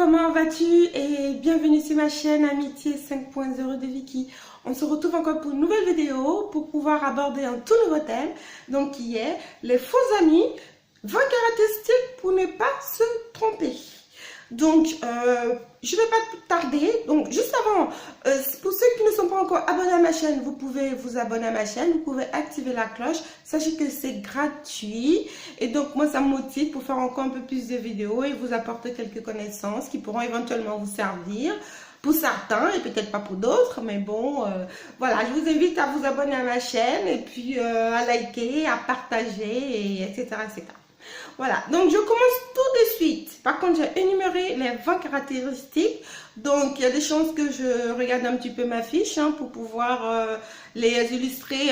comment vas-tu? Et bienvenue sur ma chaîne Amitié 5.0 de Vicky. On se retrouve encore pour une nouvelle vidéo pour pouvoir aborder un tout nouveau thème, donc qui est les faux amis, 20 caractéristiques pour ne pas se tromper. Donc, je ne vais pas tarder. Donc, juste avant, pour ceux qui ne sont pas encore abonnés à ma chaîne, vous pouvez vous abonner à ma chaîne. Vous pouvez activer la cloche. Sachez que c'est gratuit. Et donc, moi, ça me motive pour faire encore un peu plus de vidéos et vous apporter quelques connaissances qui pourront éventuellement vous servir. Pour certains et peut-être pas pour d'autres. Mais bon, voilà, je vous invite à vous abonner à ma chaîne et puis à liker, à partager, et etc., etc. Voilà, donc je commence tout de suite. Par contre, j'ai énuméré les 20 caractéristiques. Donc, il y a des chances que je regarde un petit peu ma fiche pour pouvoir les illustrer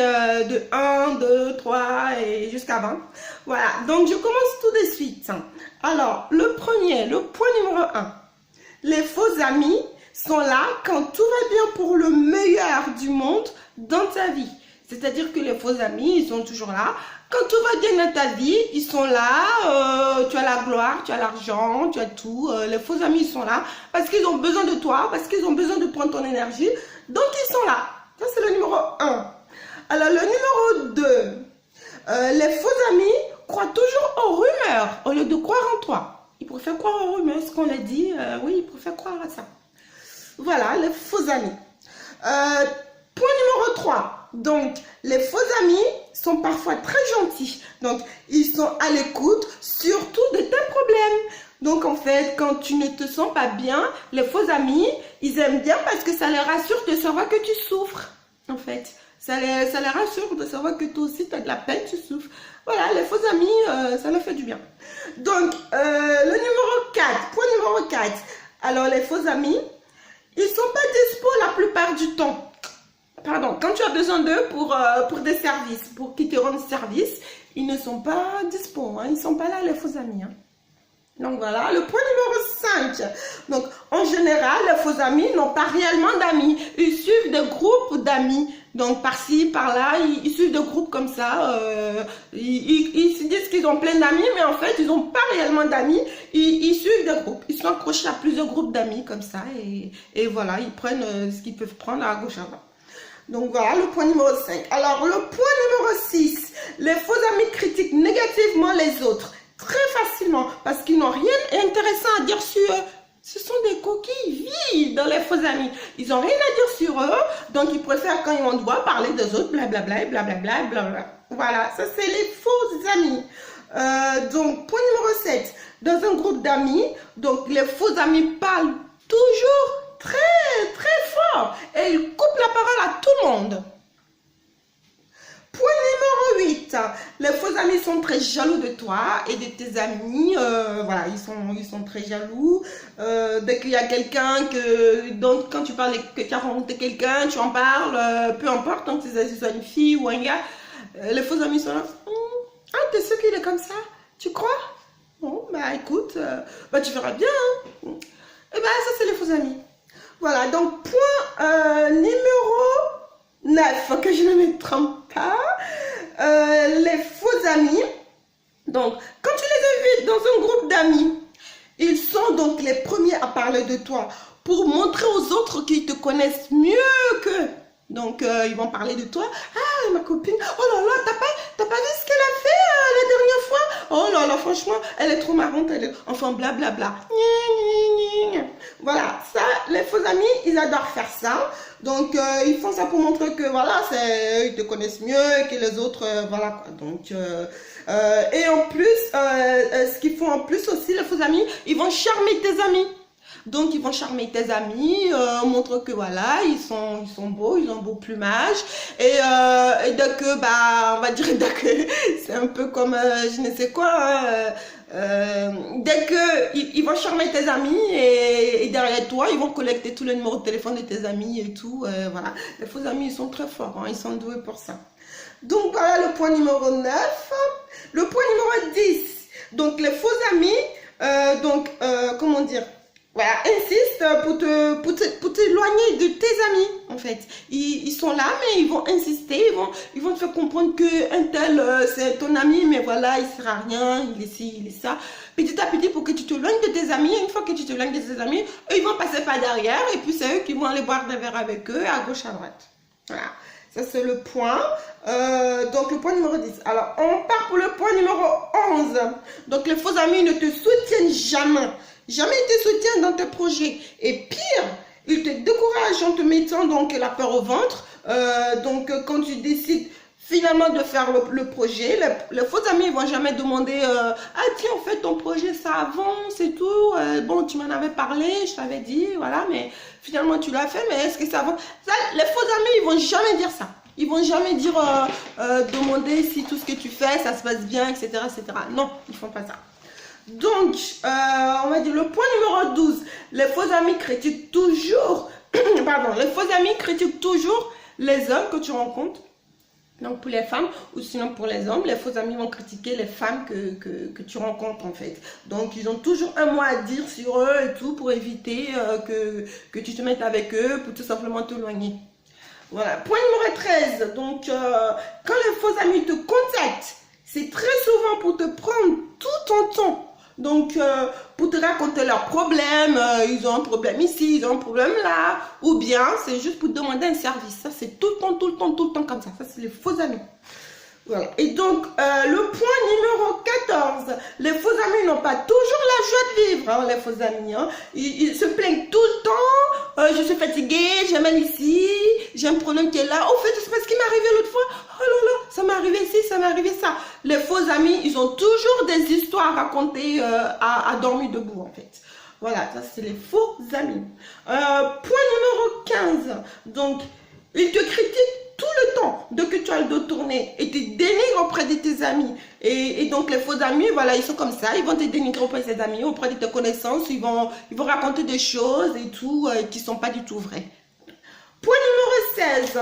de 1, 2, 3 et jusqu'à 20. Voilà, donc je commence tout de suite. Alors, le point numéro 1. Les faux amis sont là quand tout va bien pour le meilleur du monde dans ta vie. C'est-à-dire que les faux amis, ils sont toujours là. Quand tout va bien dans ta vie, ils sont là. Tu as la gloire, tu as l'argent, tu as tout. Les faux amis, ils sont là parce qu'ils ont besoin de toi, parce qu'ils ont besoin de prendre ton énergie. Donc, ils sont là. Ça, c'est le numéro 1. Alors, le numéro 2. Les faux amis croient toujours aux rumeurs au lieu de croire en toi. Ils préfèrent croire aux rumeurs, ce qu'on a dit. Oui, ils préfèrent croire à ça. Voilà, les faux amis. Point numéro 3. Donc, les faux amis sont parfois très gentils. Donc, ils sont à l'écoute, surtout de tes problèmes. Donc, en fait, quand tu ne te sens pas bien, les faux amis, ils aiment bien parce que ça les rassure de savoir que tu souffres. En fait, ça les rassure de savoir que toi aussi, tu as de la peine, tu souffres. Voilà, les faux amis, ça leur fait du bien. Donc, le numéro 4, point numéro 4. Alors, les faux amis, ils ne sont pas dispo la plupart du temps. Pardon, quand tu as besoin d'eux pour des services, pour qu'ils te rendent service, ils ne sont pas dispo, ils ne sont pas là, les faux amis. Donc voilà, le point numéro 5. Donc en général, les faux amis n'ont pas réellement d'amis. Ils suivent des groupes d'amis. Donc par-ci, par-là, ils suivent des groupes comme ça. Ils se disent qu'ils ont plein d'amis, mais en fait, ils n'ont pas réellement d'amis. Ils suivent des groupes. Ils sont accrochés à plusieurs groupes d'amis comme ça. Et voilà, ils prennent ce qu'ils peuvent prendre à gauche à droite. Donc voilà le point numéro 5. Alors le point numéro 6. Les faux amis critiquent négativement les autres très facilement parce qu'ils n'ont rien d'intéressant à dire sur eux. Ce sont des coquilles vides, les faux amis. Ils n'ont rien à dire sur eux, donc ils préfèrent quand ils vont devoir parler des autres, blablabla, blablabla, blablabla. Voilà, ça c'est les faux amis. Donc point numéro 7. Dans un groupe d'amis, donc les faux amis parlent toujours très fort et ils coupent la parole à tout le monde. Point numéro 8. Les faux amis sont très jaloux de toi et de tes amis. Voilà, ils sont très jaloux. Dès qu'il y a quelqu'un donc quand tu parles que tu as rencontré quelqu'un, tu en parles, peu importe, donc c'est soit une fille ou un gars, les faux amis sont là. Ah, t'es sûr qu'il est comme ça? Tu crois? Bon, bah écoute, tu verras bien. Et ben ça c'est les faux amis. Voilà, donc point numéro 9, que je ne me trompe pas, les faux amis. Donc, quand tu les invites dans un groupe d'amis, ils sont donc les premiers à parler de toi pour montrer aux autres qu'ils te connaissent mieux qu'eux. Donc, ils vont parler de toi. Ah, ma copine, oh là là, t'as pas vu ce qu'elle a fait la dernière fois? Oh là là, franchement, elle est trop marrante. Enfin, blablabla. Voilà, ça, les faux amis, ils adorent faire ça. Donc, ils font ça pour montrer que, voilà, ils te connaissent mieux que les autres. Voilà, quoi. Donc, et en plus, ce qu'ils font en plus aussi, les faux amis, ils vont charmer tes amis. Donc, ils vont charmer tes amis, montre que voilà, ils sont beaux, ils ont un beau plumage. Et dès que, on va dire, c'est un peu comme je ne sais quoi. Dès que ils vont charmer tes amis et derrière toi, ils vont collecter tous les numéros de téléphone de tes amis et tout. Voilà, les faux amis, ils sont très forts, ils sont doués pour ça. Donc, voilà le point numéro 9. Le point numéro 10. Donc, les faux amis, comment dire? voilà, insiste pour t'éloigner de tes amis, en fait. Ils sont là, mais ils vont insister, ils vont te faire comprendre que un tel, c'est ton ami, mais voilà, il sert à rien, il est ci, il est ça. Petit à petit, pour que tu t'éloignes de tes amis, une fois que tu t'éloignes de tes amis, eux, ils vont passer par derrière, et puis c'est eux qui vont aller boire des verres avec eux, à gauche, à droite. Voilà, ça c'est le point. Donc le point numéro 10. Alors, on part pour le point numéro 11. Donc les faux amis ne te soutiennent jamais. Jamais ils te soutiennent dans tes projets. Et pire, ils te découragent en te mettant donc la peur au ventre. Donc quand tu décides finalement de faire le projet, les faux amis ne vont jamais demander ah tiens, en fait ton projet ça avance et tout. Bon, tu m'en avais parlé, je t'avais dit, voilà, mais finalement tu l'as fait, mais est-ce que ça avance? Ça, les faux amis, ils vont jamais dire ça. Ils vont jamais dire demander si tout ce que tu fais ça se passe bien, etc., etc. Non, ils font pas ça. Donc, on va dire le point numéro 12. Les faux amis critiquent toujours, pardon, les faux amis critiquent toujours les hommes que tu rencontres. Donc, pour les femmes ou sinon pour les hommes, les faux amis vont critiquer les femmes que tu rencontres en fait. Donc, ils ont toujours un mot à dire sur eux et tout pour éviter que tu te mettes avec eux, pour tout simplement t'éloigner. Voilà, point numéro 13. Donc, quand les faux amis te contactent, c'est très souvent pour te prendre tout ton temps. Donc, pour te raconter leurs problèmes, ils ont un problème ici, ils ont un problème là, ou bien c'est juste pour te demander un service. Ça, c'est tout le temps, tout le temps, tout le temps comme ça. Ça, c'est les faux amis. Voilà. Et donc, le point numéro 14, les faux amis n'ont pas toujours la joie de vivre, hein, les faux amis. Hein. Ils se plaignent tout le temps, je suis fatiguée, j'ai mal ici, j'ai un problème qui est là. Au fait, c'est parce qu'il m'est arrivé l'autre fois, oh là là, ça m'est arrivé ci, ça m'est arrivé ça. Les faux amis, ils ont toujours des histoires à raconter à dormir debout, en fait. Voilà, ça c'est les faux amis. Point numéro 15, donc, ils te critiquent tout le temps de que tu as le dos tourné et te dénigrent auprès de tes amis. Et donc les faux amis, voilà, ils sont comme ça, ils vont te dénigrer auprès de tes amis, auprès de tes connaissances, ils vont raconter des choses et tout qui ne sont pas du tout vraies. Point numéro 16,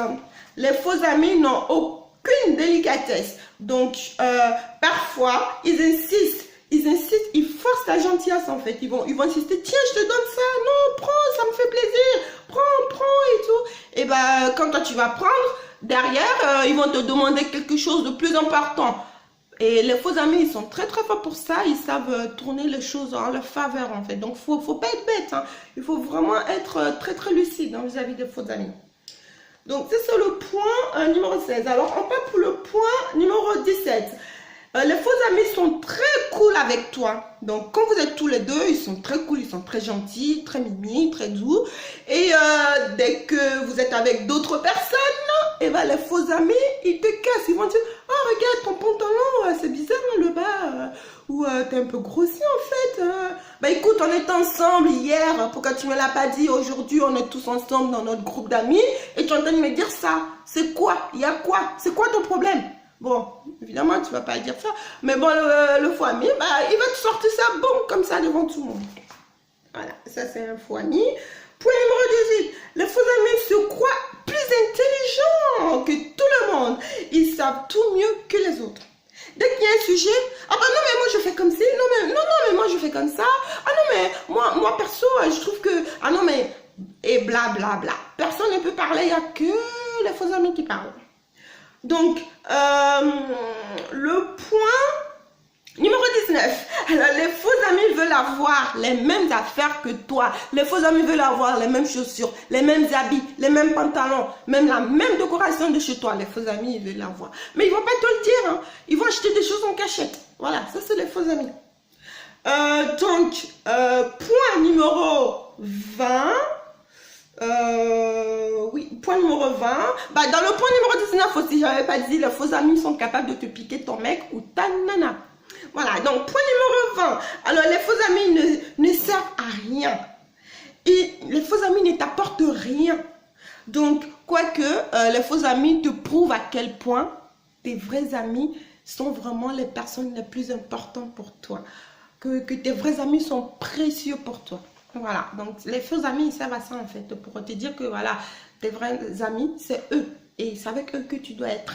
les faux amis n'ont aucune délicatesse. Donc parfois, ils insistent, ils forcent la gentillesse en fait. Ils vont insister, tiens, je te donne ça, non, prends, ça me fait plaisir, prends et tout. Et ben, quand toi tu vas prendre, derrière, ils vont te demander quelque chose de plus important. Et les faux amis, ils sont très très forts pour ça. Ils savent tourner les choses en leur faveur en fait. Donc, faut pas être bête. Hein. Il faut vraiment être très très lucide hein, vis-à-vis des faux amis. Donc, c'est sur le point numéro 16. Alors, on part pour le point numéro 17. Les faux amis sont très cool avec toi. Donc, quand vous êtes tous les deux, ils sont très cool, ils sont très gentils, très mimi, très doux. Et dès que vous êtes avec d'autres personnes, et ben, les faux amis, ils te cassent. Ils vont dire, oh, regarde, ton pantalon, c'est bizarre, hein, le bas. Ou t'es un peu grossi, en fait. Bah, écoute, on était ensemble hier. Pourquoi tu ne me l'as pas dit? Aujourd'hui, on est tous ensemble dans notre groupe d'amis. Et tu es en train de me dire ça. C'est quoi? Il y a quoi? C'est quoi ton problème? Bon, évidemment, tu ne vas pas dire ça. Mais bon, le faux ami, bah, il va te sortir ça, bon, comme ça, devant tout le monde. Voilà, ça, c'est un faux ami. Point numéro 18. Les faux amis se croient plus intelligents que tout le monde. Ils savent tout mieux que les autres. Dès qu'il y a un sujet, ah bah non, mais moi, je fais comme ci. Non, mais moi, je fais comme ça. Ah non, mais moi perso, je trouve que... Ah non, mais... Et blablabla. Bla, bla. Personne ne peut parler, il n'y a que les faux amis qui parlent. Donc, le point numéro 19. Alors, les faux amis veulent avoir les mêmes affaires que toi. Les faux amis veulent avoir les mêmes chaussures, les mêmes habits, les mêmes pantalons, même la même décoration de chez toi. Les faux amis, ils veulent l'avoir. Mais ils ne vont pas te le dire. Hein. Ils vont acheter des choses en cachette. Voilà, ça, c'est les faux amis. Donc, point numéro 20. Oui, point numéro 20. Bah, dans le point numéro 19 aussi, j'avais pas dit, les faux amis sont capables de te piquer ton mec ou ta nana. Voilà, donc point numéro 20. Alors, les faux amis ne servent à rien. Et les faux amis ne t'apportent rien. Donc, quoique, les faux amis te prouvent à quel point tes vrais amis sont vraiment les personnes les plus importantes pour toi. Que tes vrais amis sont précieux pour toi. Voilà, donc les faux amis, ils servent à ça en fait, pour te dire que voilà, tes vrais amis, c'est eux. Et c'est avec eux que tu dois être.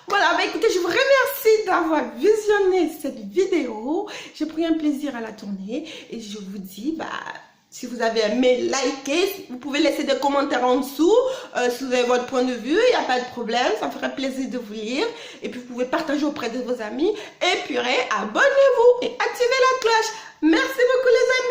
Voilà, bah écoutez, je vous remercie d'avoir visionné cette vidéo. J'ai pris un plaisir à la tourner. Et je vous dis, bah, Si vous avez aimé, likez. Vous pouvez laisser des commentaires en dessous. Si vous avez votre point de vue, il n'y a pas de problème. Ça me ferait plaisir de vous lire. Et puis, vous pouvez partager auprès de vos amis. Et puis, abonnez-vous et activez la cloche. Merci beaucoup les amis.